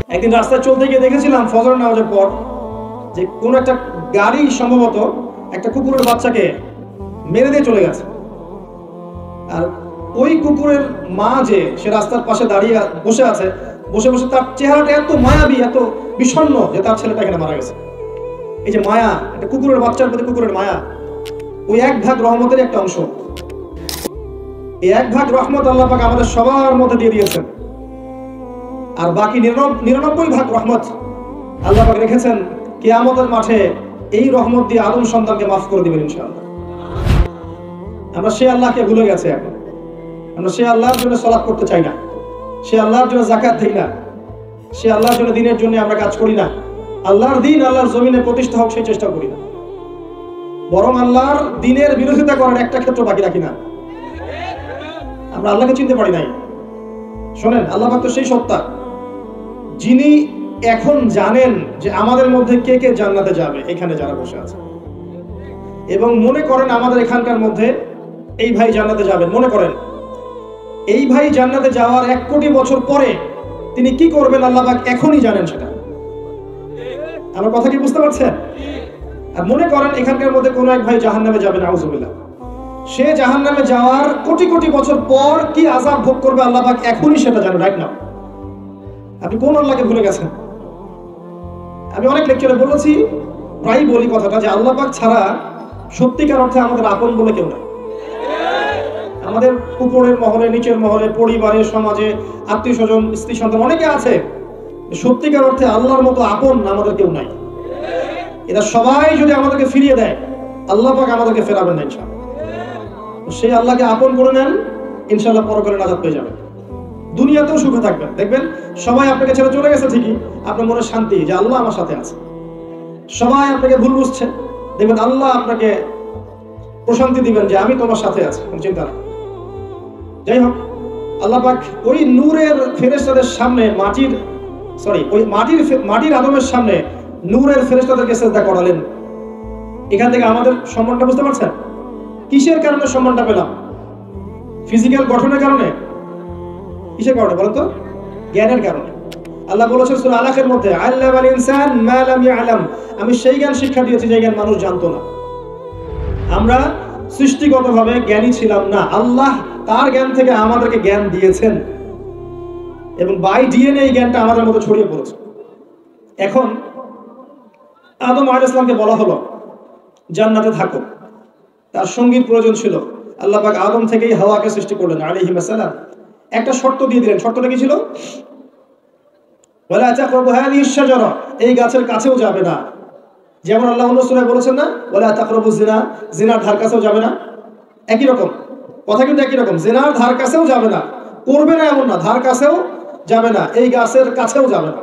একদিন রাস্তায় চলতে গিয়ে দেখেছিলাম ফজর নামাজের পর যে কোন একটা গাড়ি সম্ভবত একটা কুকুরের বাচ্চাকে মেরে দিয়ে চলে গেছে। আর ওই কুকুরের মা যে সে রাস্তার পাশে দাঁড়িয়ে বসে আছে, বসে বসে তার চেহারাটা এত মায়াবী, এত বিষণ্ণ যে তার ছেলেটা এখানে মারা গেছে। এই যে মায়া, একটা কুকুরের বাচ্চার প্রতি কুকুরের মায়া, ওই এক ভাগ রহমতের একটা অংশ। এই এক ভাগ রহমত আল্লাহ পাক আমাদের সবার মধ্যে দিয়ে দিয়েছেন, আর বাকি 99 ভাগ রহমত আল্লাহ পাক রেখেছেন কিয়ামতের মাঠে। এই রহমত দিয়ে আদম সন্তানকে মাফ করে দিবেন ইনশাআল্লাহ। আমরা সে আল্লাহকে ভুলে গেছে এখন। আমরা সে আল্লাহর জন্য সালাত করতে চাই না, সে আল্লাহর জন্য যাকাত দেই না, সে আল্লাহর জন্য দিনের জন্য আমরা কাজ করি না, আল্লাহর দিন আল্লাহর জমিনে প্রতিষ্ঠা হোক সেই চেষ্টা করি না, বরং আল্লাহর দিনের বিরোধিতা করার একটা ক্ষেত্র বাকি রাখি না। আমরা আল্লাহকে চিনতে পারি নাই। শোনেন, আল্লাহ পাক তো সেই সত্তা যিনি এখন জানেন যে আমাদের মধ্যে কে কে জান্নাতে যাবে, এখানে যারা বসে আছে, এবং মনে করেন আমাদের এখানকার মধ্যে এই ভাই জান্নাতে যাবেন। মনে করেন এই ভাই জান্নাতে যাওয়ার 1 কোটি বছর পরে তিনি কি করবেন আল্লাহ পাক এখনই জানেন সেটা। আমার কথা কি বুঝতে পারছেন? আর মনে করেন এখানকার মধ্যে কোনো এক ভাই জাহান্নামে যাবেন, আউযুবিল্লাহ। সে জাহান্নামে যাওয়ার কোটি কোটি বছর পর কি আযাব ভোগ করবে আল্লাহ পাক এখনই সেটা জানেন, রাইট নাও। আপনি কোন আল্লাহকে ভুলে গেছেন? আমি অনেক লেকচারে বলেছি, প্রায় বলি কথাটা, যে আল্লাহ পাক ছাড়া সত্যিকার অর্থে আমাদের আপন বলে কেউ নাই। আমাদের উপরের মহলে, নিচের মহলে, পরিবারে, সমাজে, আত্মীয় স্বজন, স্ত্রী সন্তান অনেকে আছে, সত্যিকার অর্থে আল্লাহর মতো আপন আমাদের কেউ নাই। এরা সবাই যদি আমাদেরকে ফিরিয়ে দেয়, আল্লাহ পাক আমাদেরকে ফেরাবেন না ইনশাআল্লাহ। সেই আল্লাহকে আপন করে নেন, ইনশাআল্লাহ পরকালে নাজাত পেয়ে যাবেন, দুনিয়াতেও সুখে থাকবেন। দেখবেন সবাই আপনাকে ছেড়ে চলে গেছে ঠিকই, আপনার মনে শান্তি যে আল্লাহ আমার সাথে আছে। সবাই আপনাকে ভুল বুঝছে, দেখবেন আল্লাহ আপনাকে প্রশান্তি দিবেন যে আমি তোমার সাথে আছি, কোনো চিন্তা না। যাই হোক, আল্লাহ পাক ওই নূরের ফেরেশতাদের সামনে মাটির আদমের সামনে নূরের ফেরেশতাদেরকে সিজদা করালেন। এখান থেকে আমাদের সম্মানটা বুঝতে পারছেন? কিসের কারণে সম্মানটা পেলাম? ফিজিক্যাল গঠনের কারণে? কিসের কারণে বলেন তো? জ্ঞানের কারণে। আল্লাহ বলেছেন সূরা আলাকের মধ্যে, আল্লামাল ইনসান মা লাম ইয়ালাম, আমি সেই জ্ঞান শিক্ষা দিয়েছি যে জ্ঞান মানুষ জানতো না। আমরা সৃষ্টিগতভাবে জ্ঞানী ছিলাম না, আল্লাহ তার জ্ঞান থেকে আমাদেরকে জ্ঞান দিয়েছেন, এবং বাই ডিএনএ এই জ্ঞানটা আমাদের মধ্যে ছড়িয়ে পড়েছে। এখন আদম আলাইহিস সালামকে বলা হলো জান্নাতে থাকো, তার সঙ্গীর প্রয়োজন ছিল। আল্লাহ পাক আদম থেকেই হাওয়াকে সৃষ্টি করলেন আলাইহিস সালাম। একটা শর্ত দিয়ে দিলেন। শর্তটা কি ছিল? ওয়ালা তাকরাবু হাযিহিশ শাজারা, এই গাছের কাছেও যাবে না। যেমন আল্লাহ অন্য সূরায় বলেছেন না, ওয়ালা তাকরাবু জিনা, জিনার ধার কাছেও যাবে না। একই রকম কথা, কিন্তু একই রকম, জিনার ধার কাছেও যাবে না, করবে না এমন না, ধার কাছেও যাবে না, এই গাছের কাছেও যাবে না।